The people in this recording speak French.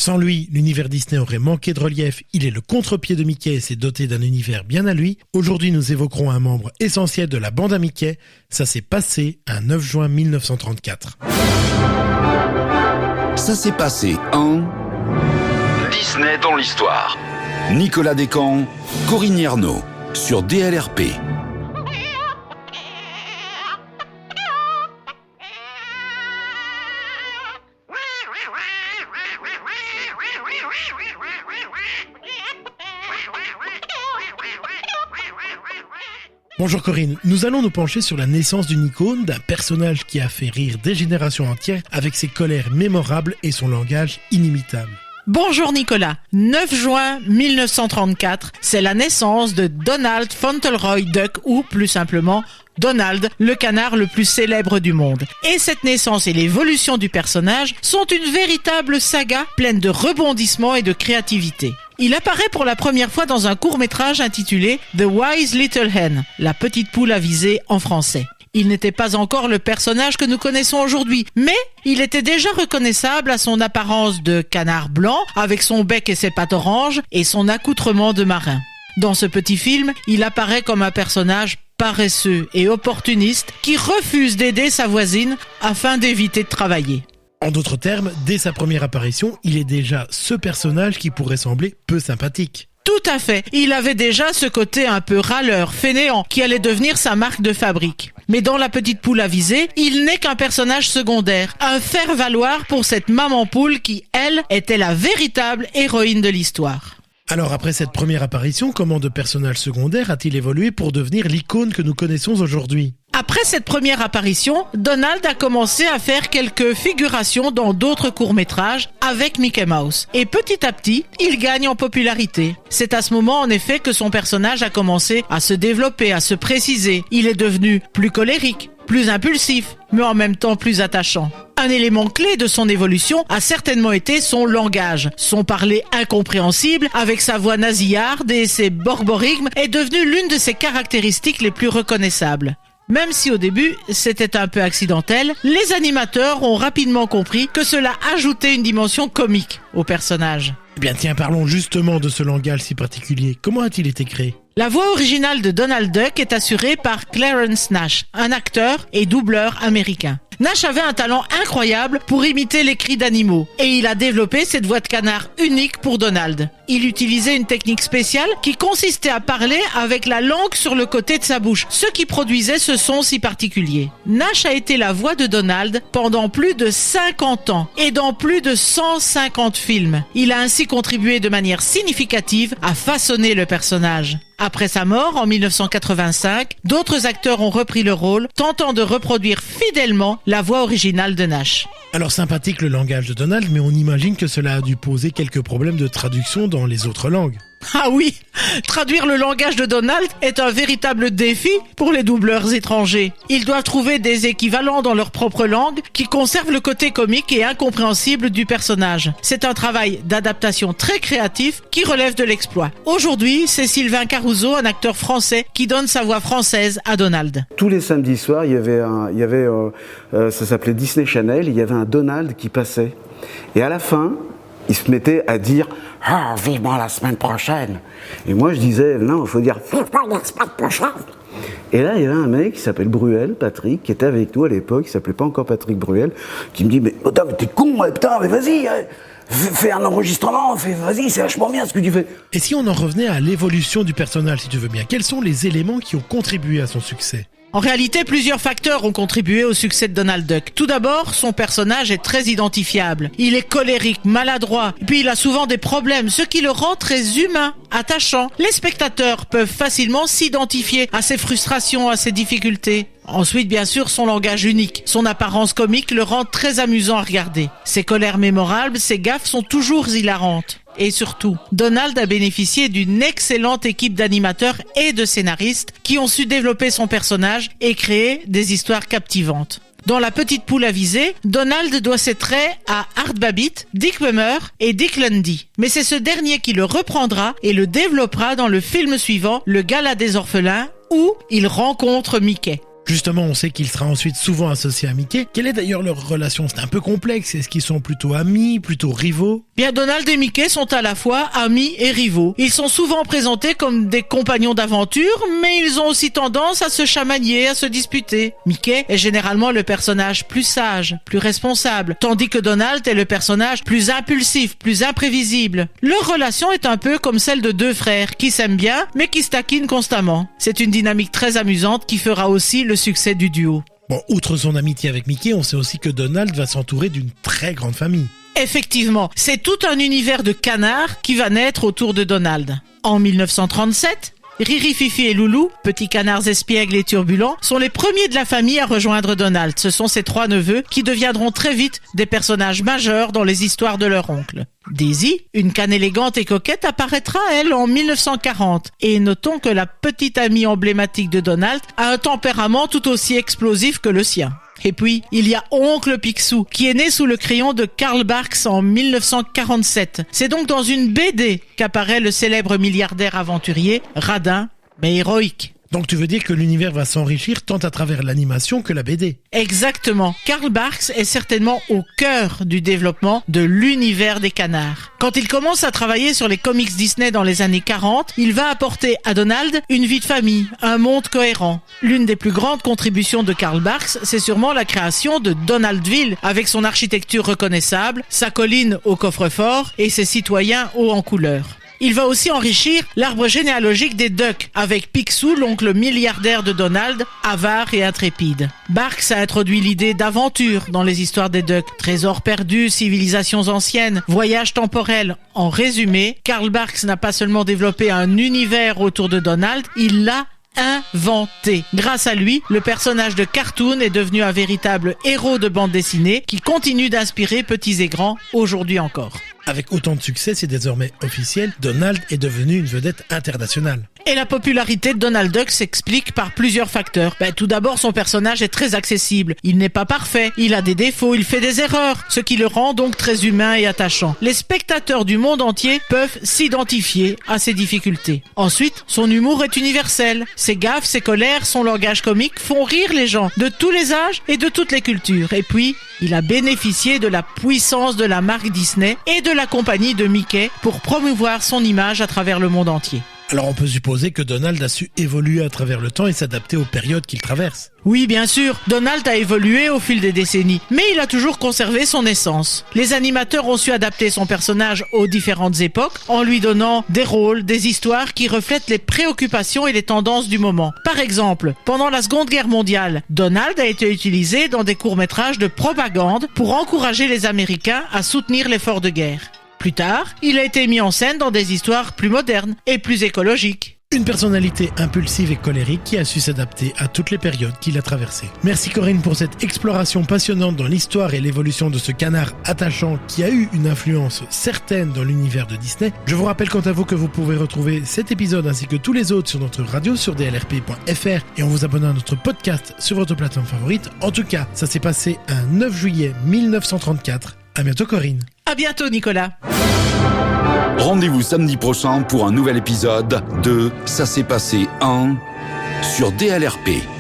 Sans lui, l'univers Disney aurait manqué de relief. Il est le contre-pied de Mickey et s'est doté d'un univers bien à lui. Aujourd'hui, nous évoquerons un membre essentiel de la bande à Mickey. Ça s'est passé un 9 juin 1934. Ça s'est passé en... Disney dans l'histoire. Nicolas Descamps, Corinne Yerno, sur DLRP. Bonjour Corinne, nous allons nous pencher sur la naissance d'une icône, d'un personnage qui a fait rire des générations entières avec ses colères mémorables et son langage inimitable. Bonjour Nicolas, 9 juin 1934, c'est la naissance de Donald Fauntleroy Duck, ou plus simplement Donald, le canard le plus célèbre du monde. Et cette naissance et l'évolution du personnage sont une véritable saga pleine de rebondissements et de créativité. Il apparaît pour la première fois dans un court-métrage intitulé The Wise Little Hen, la petite poule avisée en français. Il n'était pas encore le personnage que nous connaissons aujourd'hui, mais il était déjà reconnaissable à son apparence de canard blanc, avec son bec et ses pattes oranges, et son accoutrement de marin. Dans ce petit film, il apparaît comme un personnage paresseux et opportuniste qui refuse d'aider sa voisine afin d'éviter de travailler. En d'autres termes, dès sa première apparition, il est déjà ce personnage qui pourrait sembler peu sympathique. Tout à fait. Il avait déjà ce côté un peu râleur, fainéant, qui allait devenir sa marque de fabrique. Mais dans La petite poule avisée, il n'est qu'un personnage secondaire, un faire-valoir pour cette maman poule qui, elle, était la véritable héroïne de l'histoire. Alors après cette première apparition, comment de personnage secondaire a-t-il évolué pour devenir l'icône que nous connaissons aujourd'hui ? Après cette première apparition, Donald a commencé à faire quelques figurations dans d'autres courts-métrages avec Mickey Mouse. Et petit à petit, il gagne en popularité. C'est à ce moment, en effet, que son personnage a commencé à se développer, à se préciser. Il est devenu plus colérique, plus impulsif, mais en même temps plus attachant. Un élément clé de son évolution a certainement été son langage. Son parler incompréhensible, avec sa voix nasillarde et ses borborigmes, est devenu l'une de ses caractéristiques les plus reconnaissables. Même si au début, c'était un peu accidentel, les animateurs ont rapidement compris que cela ajoutait une dimension comique au personnage. Eh bien tiens, parlons justement de ce langage si particulier. Comment a-t-il été créé ? La voix originale de Donald Duck est assurée par Clarence Nash, un acteur et doubleur américain. Nash avait un talent incroyable pour imiter les cris d'animaux et il a développé cette voix de canard unique pour Donald. Il utilisait une technique spéciale qui consistait à parler avec la langue sur le côté de sa bouche, ce qui produisait ce son si particulier. Nash a été la voix de Donald pendant plus de 50 ans et dans plus de 150 films. Il a ainsi contribué de manière significative à façonner le personnage. Après sa mort, en 1985, d'autres acteurs ont repris le rôle, tentant de reproduire fidèlement la voix originale de Nash. Alors sympathique le langage de Donald, mais on imagine que cela a dû poser quelques problèmes de traduction dans les autres langues. Ah oui, traduire le langage de Donald est un véritable défi pour les doubleurs étrangers. Ils doivent trouver des équivalents dans leur propre langue qui conservent le côté comique et incompréhensible du personnage. C'est un travail d'adaptation très créatif qui relève de l'exploit. Aujourd'hui, c'est Sylvain Caruso, un acteur français, qui donne sa voix française à Donald. Tous les samedis soirs, il y avait ça s'appelait Disney Channel, il y avait un Donald qui passait. Et à la fin, il se mettait à dire « Ah, vivement la semaine prochaine !» Et moi, je disais « Non, il faut dire « Vivement la semaine prochaine !» Et là, il y avait un mec qui s'appelle Bruel, Patrick, qui était avec nous à l'époque, il s'appelait pas encore Patrick Bruel, qui me dit « Mais putain, mais t'es con, putain, mais vas-y, fais un enregistrement, vas-y, c'est vachement bien ce que tu fais !» Et si on en revenait à l'évolution du personnage, si tu veux bien, quels sont les éléments qui ont contribué à son succès ? En réalité, plusieurs facteurs ont contribué au succès de Donald Duck. Tout d'abord, son personnage est très identifiable. Il est colérique, maladroit, et puis il a souvent des problèmes, ce qui le rend très humain, attachant. Les spectateurs peuvent facilement s'identifier à ses frustrations, à ses difficultés. Ensuite, bien sûr, son langage unique. Son apparence comique le rend très amusant à regarder. Ses colères mémorables, ses gaffes sont toujours hilarantes. Et surtout, Donald a bénéficié d'une excellente équipe d'animateurs et de scénaristes qui ont su développer son personnage et créer des histoires captivantes. Dans La petite poule avisée, Donald doit ses traits à Art Babbitt, Dick Bummer et Dick Lundy. Mais c'est ce dernier qui le reprendra et le développera dans le film suivant, Le Gala des orphelins, où il rencontre Mickey. Justement, on sait qu'il sera ensuite souvent associé à Mickey. Quelle est d'ailleurs leur relation? C'est un peu complexe. Est-ce qu'ils sont plutôt amis, plutôt rivaux? Bien, Donald et Mickey sont à la fois amis et rivaux. Ils sont souvent présentés comme des compagnons d'aventure, mais ils ont aussi tendance à se chamanier, à se disputer. Mickey est généralement le personnage plus sage, plus responsable, tandis que Donald est le personnage plus impulsif, plus imprévisible. Leur relation est un peu comme celle de deux frères qui s'aiment bien, mais qui se taquinent constamment. C'est une dynamique très amusante qui fera aussi le succès du duo. Bon, outre son amitié avec Mickey, on sait aussi que Donald va s'entourer d'une très grande famille. Effectivement, c'est tout un univers de canards qui va naître autour de Donald. En 1937, Riri, Fifi et Loulou, petits canards espiègles et turbulents, sont les premiers de la famille à rejoindre Donald. Ce sont ses 3 neveux qui deviendront très vite des personnages majeurs dans les histoires de leur oncle. Daisy, une canne élégante et coquette, apparaîtra, elle, en 1940. Et notons que la petite amie emblématique de Donald a un tempérament tout aussi explosif que le sien. Et puis, il y a Oncle Picsou, qui est né sous le crayon de Karl Barks en 1947. C'est donc dans une BD qu'apparaît le célèbre milliardaire aventurier, radin, mais héroïque. Donc tu veux dire que l'univers va s'enrichir tant à travers l'animation que la BD? Exactement. Karl Barks est certainement au cœur du développement de l'univers des canards. Quand il commence à travailler sur les comics Disney dans les années 40, il va apporter à Donald une vie de famille, un monde cohérent. L'une des plus grandes contributions de Karl Barks, c'est sûrement la création de Donaldville, avec son architecture reconnaissable, sa colline au coffre-fort et ses citoyens hauts en couleur. Il va aussi enrichir l'arbre généalogique des Ducks, avec Picsou, l'oncle milliardaire de Donald, avare et intrépide. Barks a introduit l'idée d'aventure dans les histoires des Ducks. Trésors perdus, civilisations anciennes, voyages temporels. En résumé, Karl Barks n'a pas seulement développé un univers autour de Donald, il l'a inventé. Grâce à lui, le personnage de cartoon est devenu un véritable héros de bande dessinée qui continue d'inspirer petits et grands aujourd'hui encore. Avec autant de succès, c'est désormais officiel, Donald est devenu une vedette internationale. Et la popularité de Donald Duck s'explique par plusieurs facteurs. Tout d'abord, son personnage est très accessible. Il n'est pas parfait, il a des défauts, il fait des erreurs, ce qui le rend donc très humain et attachant. Les spectateurs du monde entier peuvent s'identifier à ses difficultés. Ensuite, son humour est universel. Ses gaffes, ses colères, son langage comique font rire les gens de tous les âges et de toutes les cultures. Et puis, il a bénéficié de la puissance de la marque Disney et de la compagnie de Mickey pour promouvoir son image à travers le monde entier. Alors on peut supposer que Donald a su évoluer à travers le temps et s'adapter aux périodes qu'il traverse. Oui, bien sûr, Donald a évolué au fil des décennies, mais il a toujours conservé son essence. Les animateurs ont su adapter son personnage aux différentes époques en lui donnant des rôles, des histoires qui reflètent les préoccupations et les tendances du moment. Par exemple, pendant la Seconde Guerre mondiale, Donald a été utilisé dans des courts-métrages de propagande pour encourager les Américains à soutenir l'effort de guerre. Plus tard, il a été mis en scène dans des histoires plus modernes et plus écologiques. Une personnalité impulsive et colérique qui a su s'adapter à toutes les périodes qu'il a traversées. Merci Corinne pour cette exploration passionnante dans l'histoire et l'évolution de ce canard attachant qui a eu une influence certaine dans l'univers de Disney. Je vous rappelle quant à vous que vous pouvez retrouver cet épisode ainsi que tous les autres sur notre radio sur dlrp.fr et en vous abonnant à notre podcast sur votre plateforme favorite. En tout cas, ça s'est passé un 9 juillet 1934. À bientôt Corinne. À bientôt Nicolas. Rendez-vous samedi prochain pour un nouvel épisode de Ça s'est passé en sur DLRP.